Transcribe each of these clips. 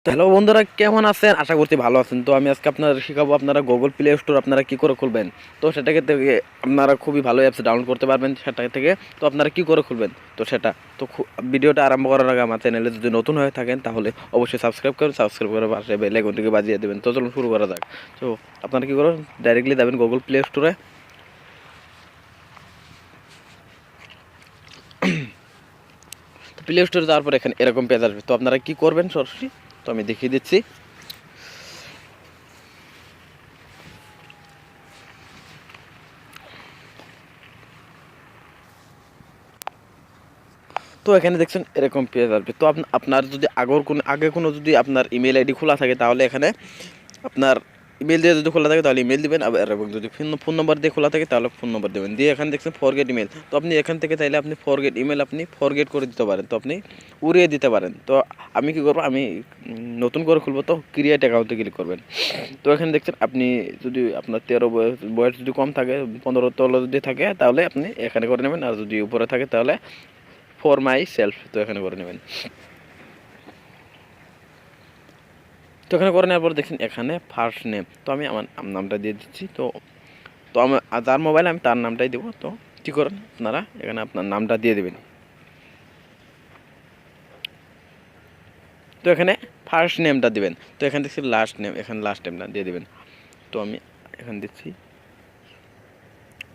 তো হ্যালো বন্ধুরা, কেমন আছেন? আশা করছি ভালো আছেন। তো আমি আজকে আপনাদের শেখাবো আপনারা গুগল প্লে স্টোর আপনারা কি করে খুলবেন। তো সেটাকে থেকে আপনারা খুবই ভালো অ্যাপস ডাউনলোড করতে পারবেন সেটা থেকে। তো আপনারা কি করে খুলবেন তো সেটা তো ভিডিওটা আরম্ভ করার আগে আমার চ্যানেলে যদি নতুন হয়ে থাকেন তাহলে অবশ্যই সাবস্ক্রাইব করে পাশে বেল আইকনটিকে বাজিয়ে দেবেন। তো চলুন শুরু করা যাক। তো আপনারা কি করবেন, ডাইরেক্টলি যাবেন গুগল প্লে স্টোরে। তো প্লে স্টোরে যাওয়ার পর এখানে এরকম পেজ আসবে। তো আপনারা কি করবেন সরাসরি, তো আমি দেখিয়ে দিচ্ছি। তো এখানে দেখছেন এরকম পেজ আসবে। তো আপনার যদি আগে কোনো যদি আপনার ইমেল আইডি খোলা থাকে তাহলে এখানে আপনার ইমেল দিয়ে যদি খোলা থাকে তাহলে ইমেল দিবেন, এবং যদি ফোন নম্বর দিয়ে খোলা থাকে তাহলে ফোন নম্বর দেবেন দিয়ে এখানে দেখছেন ফরগেট ইমেল। তো আপনি এখান থেকে চাইলে আপনি ফরগেট ইমেল আপনি ফরগেট করে দিতে পারেন, তো আপনি উড়িয়ে দিতে পারেন। তো আমি কি করবো, আমি নতুন করে খুলবো, তো ক্রিয়েট অ্যাকাউন্টে ক্লিক করবেন। তো এখানে দেখছেন আপনি যদি আপনার 13 বয়স যদি কম থাকে, 15 তলা যদি থাকে তাহলে আপনি এখানে করে নেবেন, আর যদি উপরে থাকে তাহলে ফর মাই সেলফ তো এখানে করে নেবেন। তো এখানে করে নেওয়ার পর দেখছেন এখানে ফার্স্ট নেম, তো আমি আমার নামটা দিয়ে দিচ্ছি। তো তো আমার যার মোবাইল আমি তার নামটাই দেবো। তো কী করেন আপনারা এখানে আপনার নামটা দিয়ে দেবেন। তো এখানে ফার্স্ট নেমটা দিবেন। তো এখানে দেখছি লাস্ট নেম, এখানে লাস্ট নেমটা দিয়ে দেবেন। তো আমি এখানে দিচ্ছি।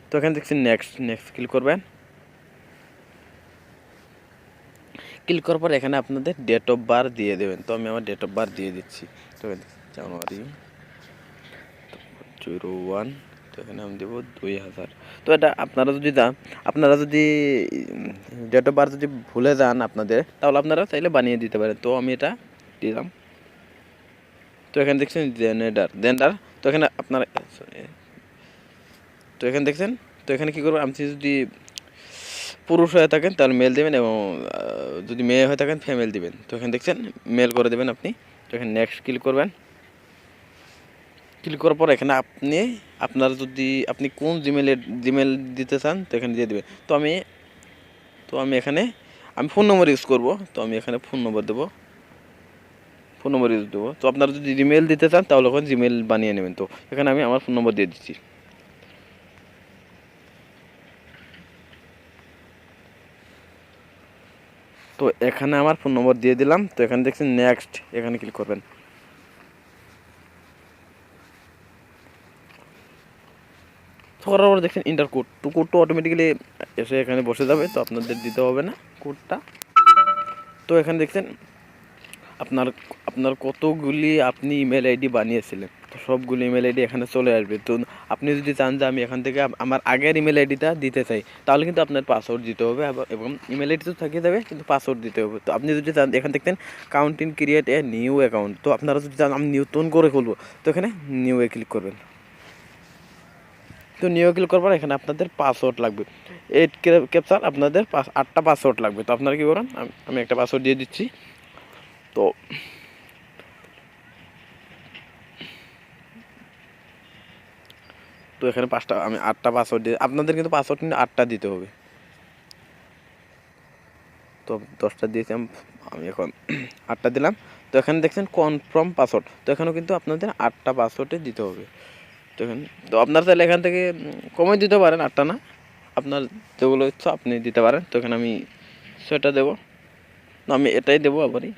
তো এখানে দেখছি নেক্সট নেক্সট ক্লিক করবেন। ক্লিক করার পর এখানে আপনাদের ডেট অফ বার্থ দিয়ে দেবেন। তো আমি আমার ডেট অফ বার্থ দিয়ে দিচ্ছি। তো জানুয়ারি 01, তো এখানে আমি দেবো 2000। তো এটা আপনারা যদি ডেট অফ বার্থ যদি ভুলে যান আপনাদের, তাহলে আপনারা চাইলে বানিয়ে দিতে পারেন। তো আমি এটা দিলাম। তো এখানে দেখছেন জেন্ডার। তো এখানে আপনারা তো এখানে দেখছেন। তো এখানে কী করবেন, আপনি যদি পুরুষ হয়ে থাকেন তাহলে মেল দেবেন, এবং যদি মেয়ে হয়ে থাকেন ফিমেল দিবেন। তো এখানে দেখছেন মেল করে দেবেন আপনি। তো এখানে নেক্সট ক্লিক করবেন। ক্লিক করার পর এখানে আপনার যদি আপনি কোন জিমেল দিতে চান তো এখানে দিয়ে দেবেন। তো আমি এখানে ফোন নম্বর ইউজ করব। তো আমি এখানে ফোন নম্বর দেবো, ফোন নম্বর ইউজ দেবো। তো আপনারা যদি জিমেল দিতে চান তাহলে ওখানে জিমেল বানিয়ে নেবেন। তো এখানে আমি আমার ফোন নম্বর দিয়ে দিচ্ছি। তো এখানে আমার ফোন নম্বর দিয়ে দিলাম। তো এখানে দেখছেন নেক্সট, এখানে ক্লিক করবেন। করার পর দেখছেন ইন্টার কোড, তো কোডটা অটোমেটিক্যালি এসে এখানে বসে যাবে। তো আপনাদের দিতে হবে না কোডটা। তো এখানে দেখছেন আপনার আপনার কতগুলি আপনি ইমেল আইডি বানিয়েছিলেন, তো সবগুলি ইমেল আইডি এখানে চলে আসবে। তো আপনি যদি চান যে আমি এখান থেকে আমার আগের ইমেল আইডিটা দিতে চাই, তাহলে কিন্তু আপনার পাসওয়ার্ড দিতে হবে, এবং ইমেল আইডি তো থাকিয়ে যাবে কিন্তু পাসওয়ার্ড দিতে হবে। তো আপনি যদি চান এখান দেখতেন counting create a new account, তো আপনারা যদি চান আমি নতুন করে খুলবো, তো এখানে নিউ এ ক্লিক করবেন। তো নিউ ক্লিক করার পর এখানে আপনাদের পাসওয়ার্ড লাগবে 8 ক্যাপচার, আপনাদের 8টা পাসওয়ার্ড লাগবে। তো আপনারা কী করেন, আমি একটা পাসওয়ার্ড দিয়ে দিচ্ছি। তো তো এখানে 5টা আমি 8টা পাসওয়ার্ড দিয়ে, আপনাদের কিন্তু পাসওয়ার্ড কিন্তু 8টা দিতে হবে। তো 10টা দিয়েছি আমি এখন 8টা দিলাম। তো এখানে দেখছেন কনফার্ম পাসওয়ার্ড, তো এখানেও কিন্তু আপনাদের 8টা পাসওয়ার্ডে দিতে হবে। তো এখানে তো আপনার চাইলে এখান থেকে কমে দিতে পারেন, 8টা না, আপনার যেগুলো ইচ্ছা আপনি দিতে পারেন। তো এখানে আমি সেটা দেবো না, আমি এটাই দেবো আবারই,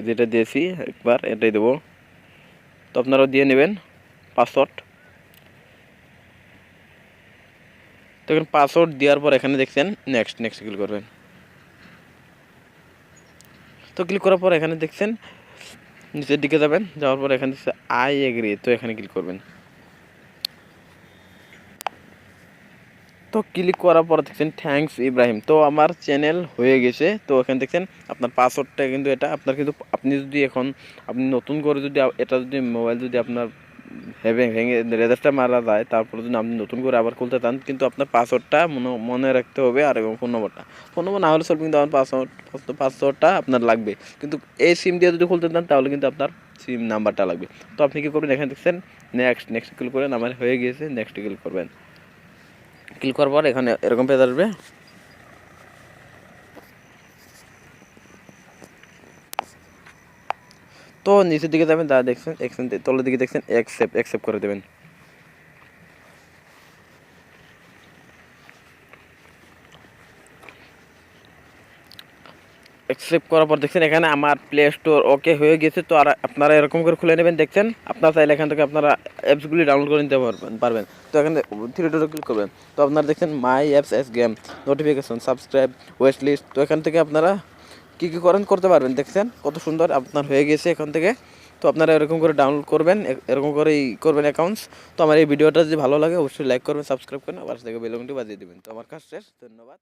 যেটা দিয়েছি একবার এটাই দেবো। তো আপনারাও দিয়ে নেবেন পাসওয়ার্ড। তো এখানে পাসওয়ার্ড দেওয়ার পর এখানে দেখছেন নেক্সট নেক্সট ক্লিক করবেন। তো ক্লিক করার পর এখানে দেখছেন নিচের দিকে যাবেন, যাওয়ার পর এখানে দেখছে আই এগ্রি, তো এখানে ক্লিক করবেন। তো ক্লিক করার পর দেখছেন থ্যাঙ্কস ইব্রাহিম, তো আমার চ্যানেল হয়ে গেছে। তো এখানে দেখছেন আপনার পাসওয়ার্ডটা কিন্তু এটা আপনার, কিন্তু আপনি যদি এখন আপনি নতুন করে যদি এটা যদি মোবাইল যদি আপনার ভেঙে রেজিস্টার মারা যায়, তারপরে যদি আপনি নতুন করে আবার খুলতে চান, কিন্তু আপনার পাসওয়ার্ডটা মনে রাখতে হবে, আর এবং ফোন নম্বর না হলে চলবে, কিন্তু আমার পাসওয়ার্ডটা আপনার লাগবে। কিন্তু এই সিম দিয়ে যদি খুলতে চান তাহলে কিন্তু আপনার সিম নাম্বারটা লাগবে। তো আপনি কী করবেন, এখানে দেখছেন নেক্সট নেক্সট ক্লিক করেন, আমার হয়ে গিয়েছে, নেক্সট ক্লিক করবেন। ক্লিক করার পর এখানে এরকম পেজ আসবে। তো নিচের দিকে যাবেন, যা দেখছেন তলের দিকে দেখছেন অ্যাকসেপ্ট করে দেবেন। অ্যাকসেপ্ট করার পর দেখছেন এখানে আমার প্লে স্টোর ওকে হয়ে গেছে। তো আর আপনারা এরকম করে খুলে নেবেন। দেখছেন আপনারা চাইলে এখান থেকে আপনারা অ্যাপসগুলি ডাউনলোড করে নিতে পারবেন। তো এখানে থ্রি ডটে ক্লিক করবেন। তো আপনারা দেখছেন মাই অ্যাপস এস game, notification, subscribe, wishlist. তো এখান থেকে আপনারা কী কী করতে পারবেন। দেখছেন কত সুন্দর আপনার হয়ে গেছে এখান থেকে। তো আপনারা এরকম করে ডাউনলোড করবেন, এরকম করেই করবেন অ্যাকাউন্টস। তো আমার এই ভিডিওটা যদি ভালো লাগে অবশ্যই লাইক করবেন, সাবস্ক্রাইব করবেন, পাশে থেকে বেল আইকনটি বাজিয়ে দেবেন। তো আমার কাজ শেষ, ধন্যবাদ।